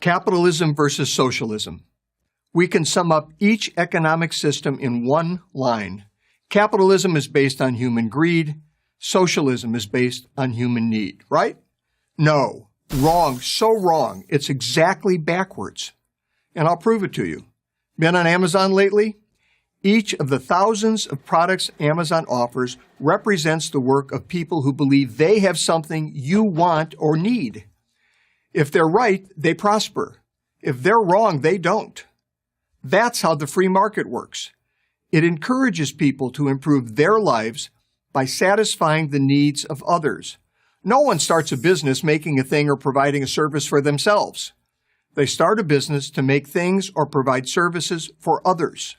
Capitalism versus socialism. We can sum up each economic system in one line. Capitalism is based on human greed. Socialism is based on human need, right? No. Wrong. So wrong. It's exactly backwards. And I'll prove it to you. Been on Amazon lately? Each of the thousands of products Amazon offers represents the work of people who believe they have something you want or need. If they're right, they prosper. If they're wrong, they don't. That's how the free market works. It encourages people to improve their lives by satisfying the needs of others. No one starts a business making a thing or providing a service for themselves. They start a business to make things or provide services for others.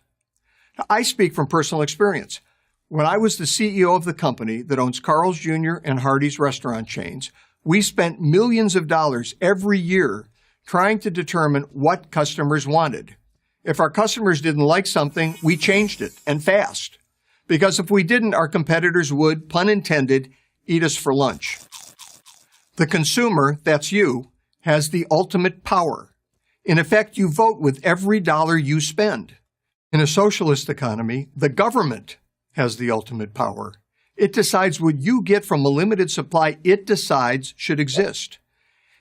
Now, I speak from personal experience. When I was the CEO of the company that owns Carl's Jr. and Hardee's restaurant chains, we spent millions of dollars every year trying to determine what customers wanted. If our customers didn't like something, we changed it, and fast. Because if we didn't, our competitors would, pun intended, eat us for lunch. The consumer, that's you, has the ultimate power. In effect, you vote with every dollar you spend. In a socialist economy, the government has the ultimate power. It decides what you get from a limited supply it decides should exist.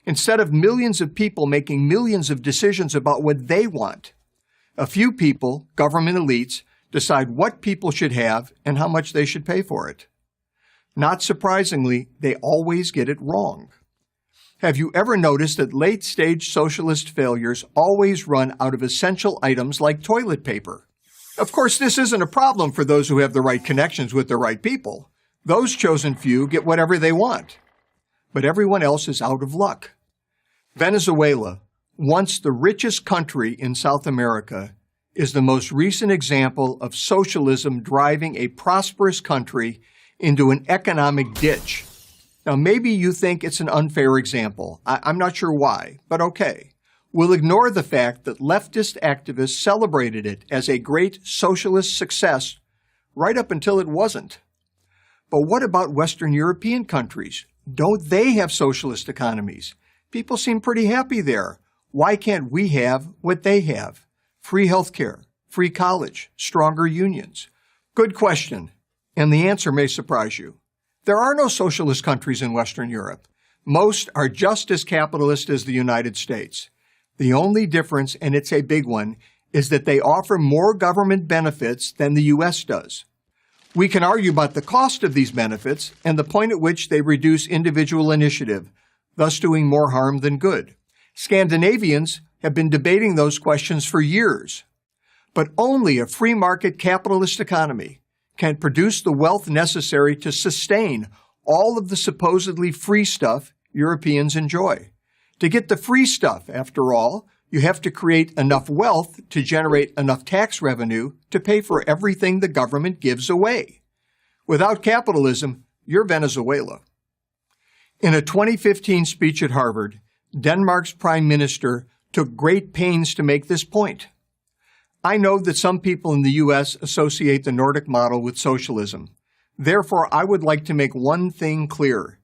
Instead of millions of people making millions of decisions about what they want, a few people, government elites, decide what people should have and how much they should pay for it. Not surprisingly, they always get it wrong. Have you ever noticed that late-stage socialist failures always run out of essential items like toilet paper? Of course, this isn't a problem for those who have the right connections with the right people. Those chosen few get whatever they want. But everyone else is out of luck. Venezuela, once the richest country in South America, is the most recent example of socialism driving a prosperous country into an economic ditch. Now, maybe you think it's an unfair example. I'm not sure why, but okay. We'll ignore the fact that leftist activists celebrated it as a great socialist success right up until it wasn't. But what about Western European countries? Don't they have socialist economies? People seem pretty happy there. Why can't we have what they have? Free healthcare, free college, stronger unions. Good question, and the answer may surprise you. There are no socialist countries in Western Europe. Most are just as capitalist as the United States. The only difference, and it's a big one, is that they offer more government benefits than the U.S. does. We can argue about the cost of these benefits and the point at which they reduce individual initiative, thus doing more harm than good. Scandinavians have been debating those questions for years. But only a free market capitalist economy can produce the wealth necessary to sustain all of the supposedly free stuff Europeans enjoy. To get the free stuff, after all, you have to create enough wealth to generate enough tax revenue to pay for everything the government gives away. Without capitalism, you're Venezuela. In a 2015 speech at Harvard, Denmark's prime minister took great pains to make this point. I know that some people in the U.S. associate the Nordic model with socialism. Therefore, I would like to make one thing clear.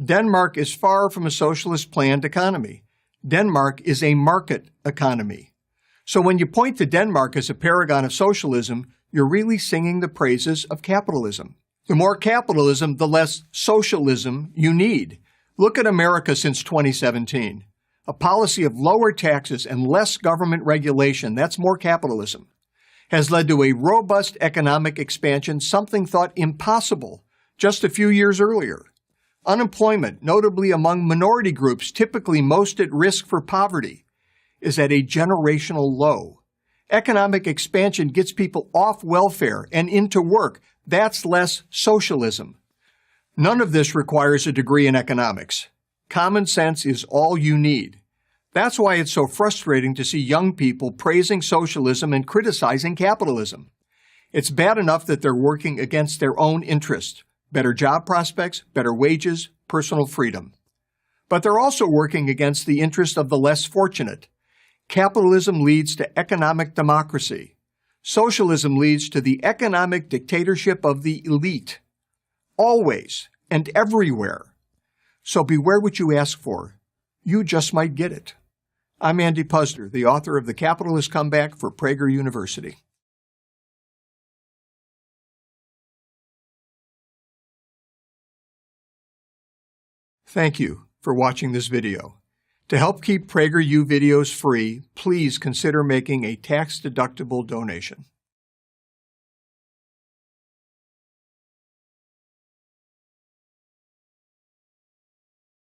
Denmark is far from a socialist planned economy. Denmark is a market economy. So when you point to Denmark as a paragon of socialism, you're really singing the praises of capitalism. The more capitalism, the less socialism you need. Look at America since 2017. A policy of lower taxes and less government regulation, that's more capitalism, has led to a robust economic expansion, something thought impossible just a few years earlier. Unemployment, notably among minority groups typically most at risk for poverty, is at a generational low. Economic expansion gets people off welfare and into work. That's less socialism. None of this requires a degree in economics. Common sense is all you need. That's why it's so frustrating to see young people praising socialism and criticizing capitalism. It's bad enough that they're working against their own interests, better job prospects, better wages, personal freedom. But they're also working against the interest of the less fortunate. Capitalism leads to economic democracy. Socialism leads to the economic dictatorship of the elite. Always and everywhere. So beware what you ask for. You just might get it. I'm Andy Puzder, the author of The Capitalist Comeback for Prager University. Thank you for watching this video. To help keep PragerU videos free, please consider making a tax-deductible donation.